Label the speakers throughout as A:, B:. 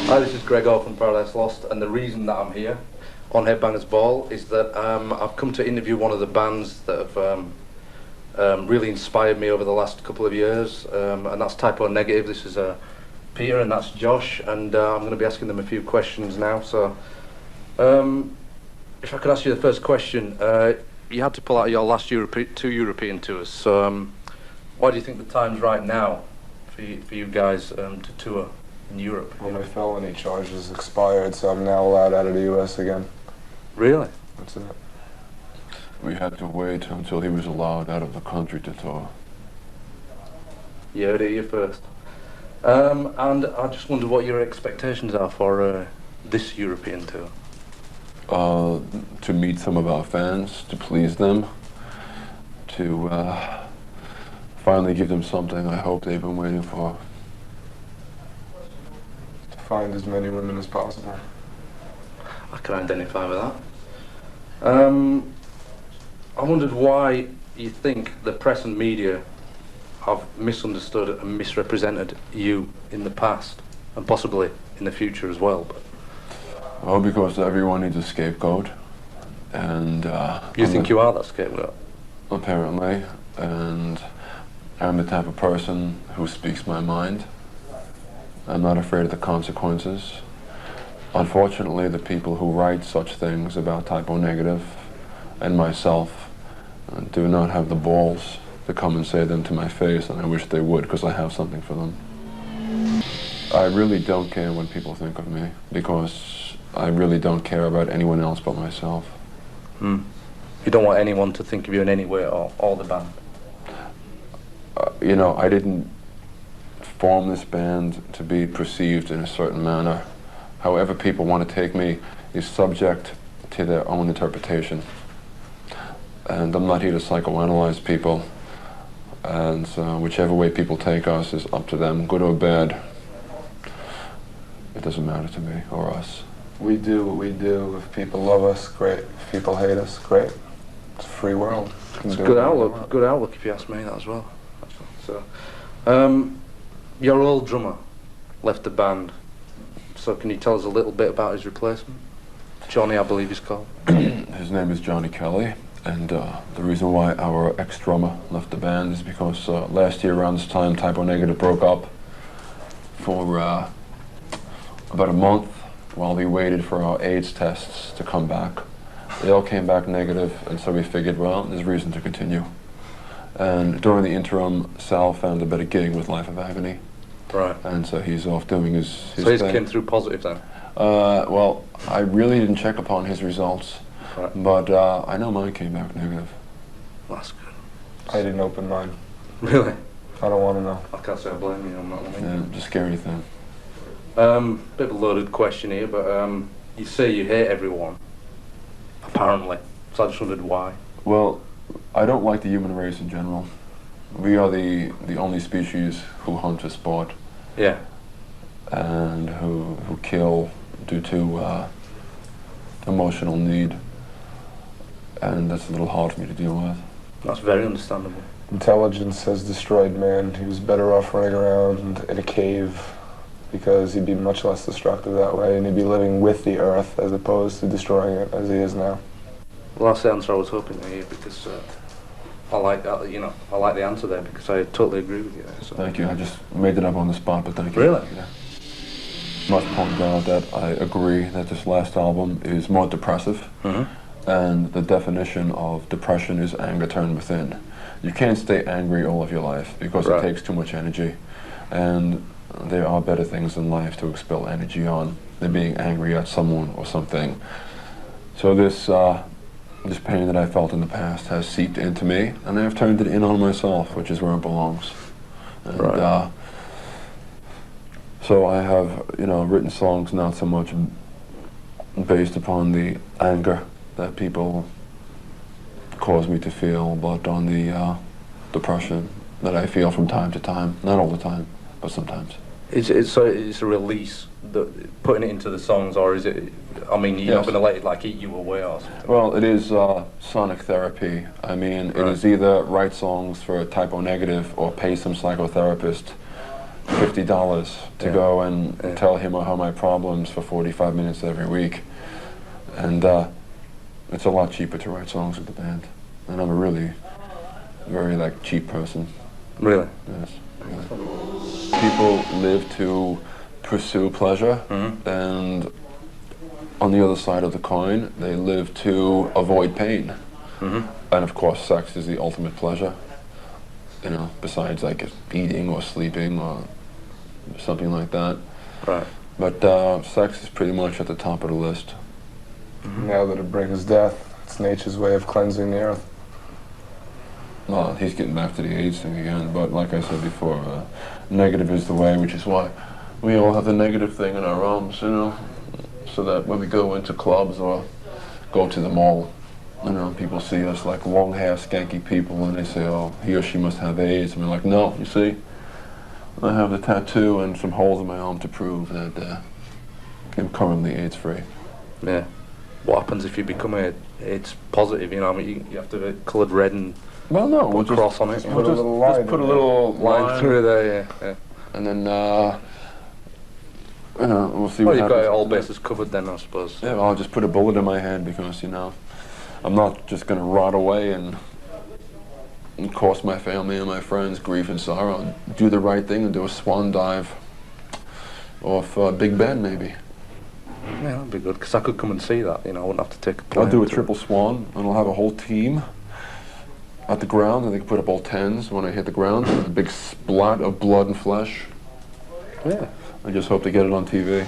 A: Hi, this is Gregor from Paradise Lost, and the reason that I'm here on Headbangers Ball is that I've come to interview one of the bands that have really inspired me over the last couple of years, and that's Typo Negative. This is Peter, and that's Josh, and I'm going to be asking them a few questions now. So, if I could ask you the first question, you had to pull out your last two European tours, so why do you think the time's right now for you guys to tour in Europe?
B: Well, my felony charges expired, so I'm now allowed out of the US again.
A: Really?
B: That's it.
C: We had to wait until he was allowed out of the country to tour.
A: You heard it here first. And I just wonder what your expectations are for this European tour.
C: To meet some of our fans, to please them, to finally give them something I hope they've been waiting for.
B: To find as many women as possible.
A: I can identify with that. I wondered why you think the press and media have misunderstood and misrepresented you in the past, and possibly in the future as well. But
C: Well, because everyone needs a scapegoat, and
A: you think you are that scapegoat?
C: Apparently, and I'm the type of person who speaks my mind. I'm not afraid of the consequences. Unfortunately, the people who write such things about Typo Negative and myself do not have the balls to come and say them to my face, and I wish they would, because I have something for them. I really don't care what people think of me, because I really don't care about anyone else but myself.
A: You don't want anyone to think of you in any way, or the band?
C: You know, I didn't form this band to be perceived in a certain manner. However people want to take me is subject to their own interpretation. And I'm not here to psychoanalyze people. And so whichever way people take us is up to them, good or bad. It doesn't matter to me or us.
B: We do what we do. If people love us, great. If people hate us, great. It's a free world.
A: It's a good outlook. Good outlook, if you ask me, that as well. So, your old drummer left the band. So can you tell us a little bit about his replacement? Johnny, I believe he's called.
C: His name is Johnny Kelly, and the reason why our ex-drummer left the band is because last year around this time, Typo Negative broke up for about a month while we waited for our AIDS tests to come back. They all came back negative, and so we figured, well, there's reason to continue. And during the interim, Sal found a better gig with Life of Agony.
A: Right.
C: And so he's off doing his
A: So his
C: thing.
A: came through positive then?
C: Well, I really didn't check upon his results,
A: right.
C: But I know mine came back negative.
A: That's good.
B: I didn't open mine.
A: Really?
B: I don't want to know.
A: I can't say I blame you on that one.
C: Yeah, it's a scary thing.
A: Bit of a loaded question here, but you say you hate everyone, apparently. So I just wondered why.
C: Well, I don't like the human race in general. We are the only species who hunt for sport.
A: Yeah.
C: And who kill due to emotional need. And that's a little hard for me to deal with.
A: That's very understandable.
B: Intelligence has destroyed man. He was better off running around in a cave because he'd be much less destructive that way, and he'd be living with the earth as opposed to destroying it as he is now.
A: Well, that's the answer I was hoping to hear, because I like that, you know, I like the answer there, because I totally agree with you there. So.
C: Thank you. I just made it up on the spot, but thank you.
A: Really?
C: Yeah. Must point out that I agree that this last album is more depressive, and the definition of depression is anger turned within. You can't stay angry all of your life because it takes too much energy, and there are better things in life to expel energy on than being angry at someone or something. So this pain that I felt in the past has seeped into me, and I've turned it in on myself, which is where it belongs. And, so I have, you know, written songs not so much based upon the anger that people cause me to feel, but on the depression that I feel from time to time. Not all the time, but sometimes.
A: So it's a release, putting it into the songs, or is it, I mean, you're not going to let it like eat you away or something?
C: Well, it is sonic therapy. I mean, it is either write songs for Typo Negative or pay some psychotherapist $50 to go and tell him or her my problems for 45 minutes every week. And it's a lot cheaper to write songs with the band. And I'm a really very like cheap person.
A: Really?
C: Yes. Really. People live to pursue pleasure, and on the other side of the coin, they live to avoid pain. And of course, sex is the ultimate pleasure. You know, besides like eating or sleeping or something like that.
A: Right.
C: But sex is pretty much at the top of the list.
B: Now that it brings death, it's nature's way of cleansing the earth.
C: Well, he's getting back to the AIDS thing again, but like I said before, negative is the way, which is why we all have the negative thing in our arms, you know, so that when we go into clubs or go to the mall, you know, people see us like long hair, skanky people, and they say, oh, he or she must have AIDS, and we're like, no, you see, I have the tattoo and some holes in my arm to prove that I'm currently AIDS-free.
A: Yeah. What happens if you become AIDS positive? You know, I mean, you have to have it coloured red and
C: well, no, we'll
A: cross on it.
B: Put a little line.
C: Just put a little
A: line through there, yeah.
C: And then, you know, we'll see
A: well,
C: what happens.
A: you've got all bases covered then, I suppose.
C: Yeah, well, I'll just put a bullet in my head because, you know, I'm not just going to rot away and cause my family and my friends grief and sorrow. Do the right thing and do a swan dive off Big Ben, maybe.
A: Yeah, that'd be good, because I could come and see that, you know, I wouldn't have to take a plane.
C: I'll do a triple swan, and I'll have a whole team at the ground, and they can put up all tens when I hit the ground, and a big splat of blood and flesh.
A: Yeah.
C: I just hope to get it on TV.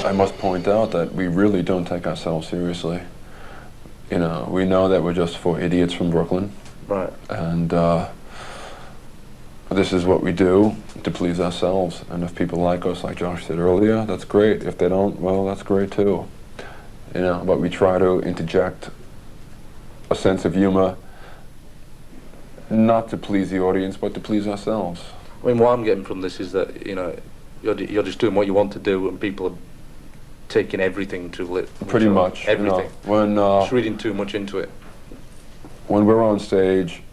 C: I must point out that we really don't take ourselves seriously. You know, we know that we're just four idiots from Brooklyn.
A: Right.
C: And this is what we do to please ourselves. And if people like us, like Josh said earlier, that's great. If they don't, well, that's great too. You know, but we try to interject a sense of humor, not to please the audience, but to please ourselves.
A: I mean, what I'm getting from this is that, you know, you're just doing what you want to do, and people are taking everything to
C: Pretty much.
A: Everything.
C: You know, when
A: just reading too much into it.
C: When we're on stage,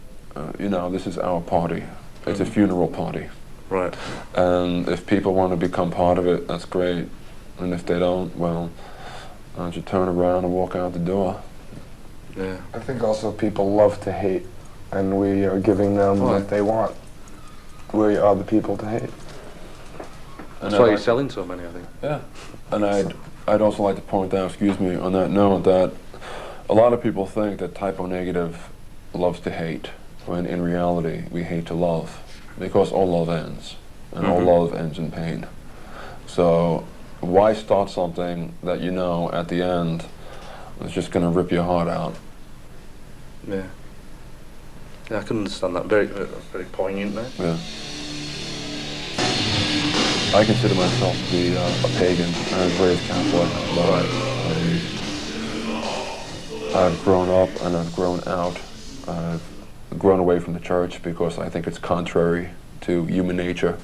C: you know, this is our party. It's a funeral party.
A: Right.
C: And if people want to become part of it, that's great. And if they don't, well, why don't you turn around and walk out the door?
A: Yeah.
B: I think also people love to hate, and we are giving them what they want. We are the people to hate.
A: That's why you're selling so many, I think.
C: Yeah. And I'd also like to point out, excuse me, on that note, that a lot of people think that typo negative loves to hate, when in reality we hate to love, because all love ends, and all love ends in pain. So why start something that you know at the end is just going to rip your heart out?
A: Yeah. Yeah, I can understand that. Very, very poignant there.
C: Yeah. I consider myself to be a pagan. I was raised Catholic, but I've grown up and I've grown out. I've grown away from the church because I think it's contrary to human nature.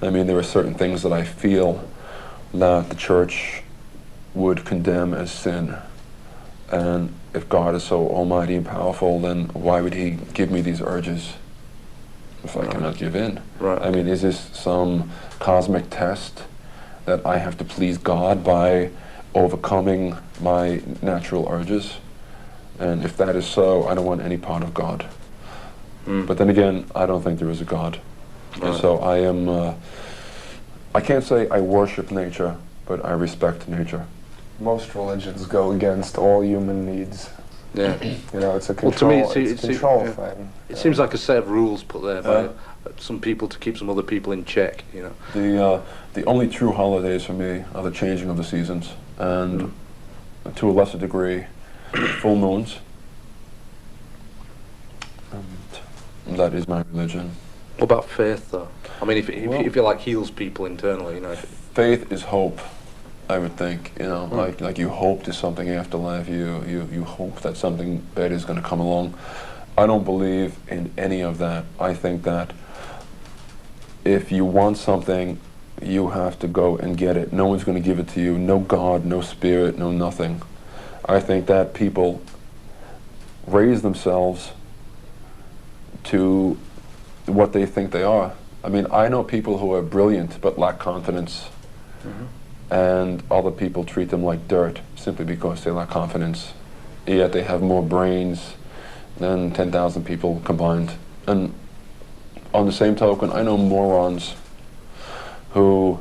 C: I mean, there are certain things that I feel that the church would condemn as sin. And if God is so almighty and powerful, then why would he give me these urges if I cannot give in?
A: Right.
C: I mean, is this some cosmic test that I have to please God by overcoming my natural urges? And if that is so, I don't want any part of God. But then again, I don't think there is a God.
A: Right.
C: And so I am, I can't say I worship nature, but I respect nature.
B: Most religions go against all human needs.
A: Yeah.
B: You know, it's a control,
A: well, to me,
B: it's a control thing.
A: It seems like a set of rules put there by some people to keep some other people in check, you know.
C: The only true holidays for me are the changing of the seasons, and to a lesser degree, full moons. And that is my religion.
A: What about faith, though? I mean, if it like heals people internally, you know.
C: Faith is hope, I would think. You know, like you hope to something after life. You hope that something better is going to come along. I don't believe in any of that. I think that if you want something, you have to go and get it. No one's going to give it to you. No God, no spirit, no nothing. I think that people raise themselves to what they think they are. I mean, I know people who are brilliant but lack confidence, and other people treat them like dirt simply because they lack confidence, yet they have more brains than 10,000 people combined. And on the same token, I know morons who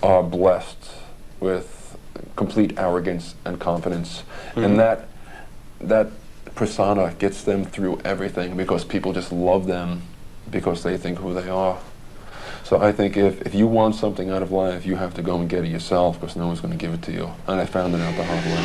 C: are blessed with complete arrogance and confidence, and that persona gets them through everything because people just love them because they think who they are. So I think if you want something out of life, you have to go and get it yourself because no one's going to give it to you. And I found it out the hard way.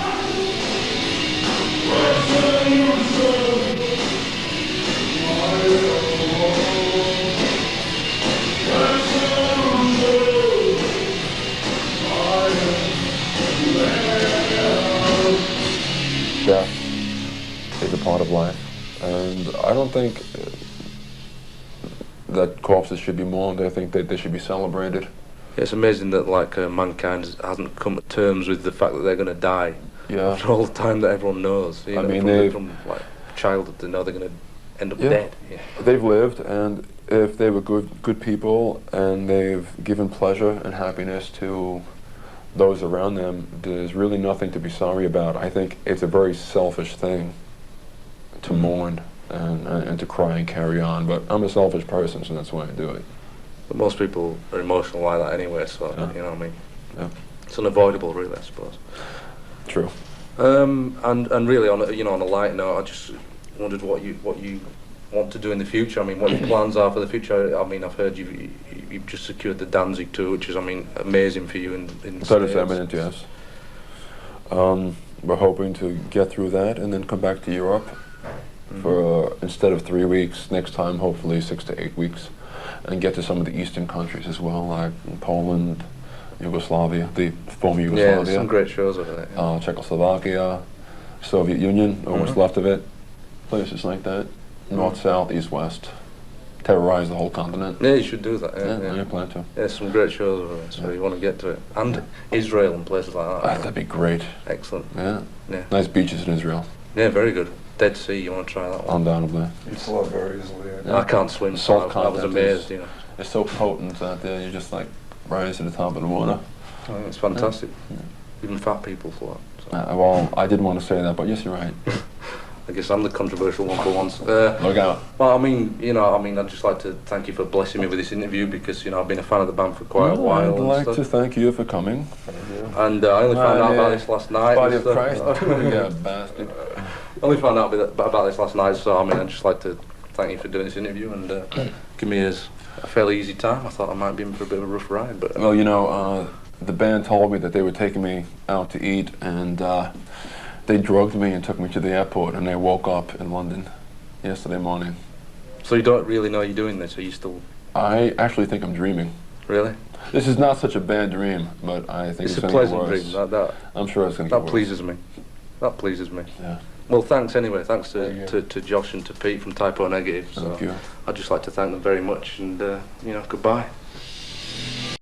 C: Death is a part of life, and I don't think that corpses should be mourned. I think that they should be celebrated.
A: It's amazing that like mankind hasn't come to terms with the fact that they're going to die.
C: Yeah.
A: After all the time that everyone knows. You know,
C: mean,
A: from like childhood to know they're going to end up
C: Yeah.
A: dead. Yeah.
C: They've lived, and if they were good people and they've given pleasure and happiness to those around them, there's really nothing to be sorry about. I think it's a very selfish thing to mourn and to cry and carry on, but I'm a selfish person, so that's why I do it.
A: But most people are emotional like that anyway, so
C: Yeah.
A: you know what I mean.
C: Yeah.
A: It's unavoidable, really, I suppose.
C: True.
A: And really, on a light note, I just wondered what you want to do in the future. I mean, what your plans are for the future. I mean, I've heard you've just secured the Danzig tour, which is, I mean, amazing for you in the
C: That is
A: States.
C: eminent, yes. We're hoping to get through that and then come back to Europe for instead of 3 weeks, next time hopefully 6 to 8 weeks, and get to some of the eastern countries as well, like Poland, Yugoslavia, the former Yugoslavia.
A: Yeah, there's some great shows over there. Yeah.
C: Czechoslovakia, Soviet Union, or what's left of it, places like that, north, south, east, west, terrorize the whole continent.
A: Yeah, you should do that. Yeah.
C: I plan to.
A: Yeah, there's some great shows over there, so you want to get to it. And Israel and places like that.
C: That'd be great.
A: Excellent.
C: Yeah.
A: Yeah.
C: Nice beaches in Israel.
A: Yeah, very good. Dead Sea, you want to try that one?
C: Undoubtedly.
B: You float very easily.
C: Yeah.
A: I can't swim,
C: Salt
A: so I was
C: content
A: amazed, you know.
C: It's so potent out there, you just like rise to the top of the water.
A: I think it's fantastic. Even fat people float. So.
C: Well, I didn't want to say that, but yes, you're right.
A: I guess I'm the controversial one for once.
C: Look out.
A: Well, I'd just like to thank you for blessing me with this interview because, I've been a fan of the band for quite a while.
C: I'd like to thank you for coming.
A: And I only found out about this last night.
C: Body of Christ, you bastard.
A: I only found out about this last night, so I'd just like to thank you for doing this interview and give me a fairly easy time. I thought I might be in for a bit of a rough ride, but...
C: Well, the band told me that they were taking me out to eat, and they drugged me and took me to the airport, and I woke up in London yesterday morning.
A: So you don't really know you're doing this, are you still...
C: I actually think I'm dreaming.
A: Really?
C: This is not such a bad dream, but I think
A: It's
C: it's
A: a
C: going to get
A: pleasant
C: worse.
A: dream.
C: I'm sure it's going to get
A: That
C: worse.
A: pleases me. That pleases me.
C: Yeah.
A: Well, thanks anyway. Thanks to Josh and to Pete from Typo Negative. So
C: Thank you.
A: I'd just like to thank them very much and, goodbye.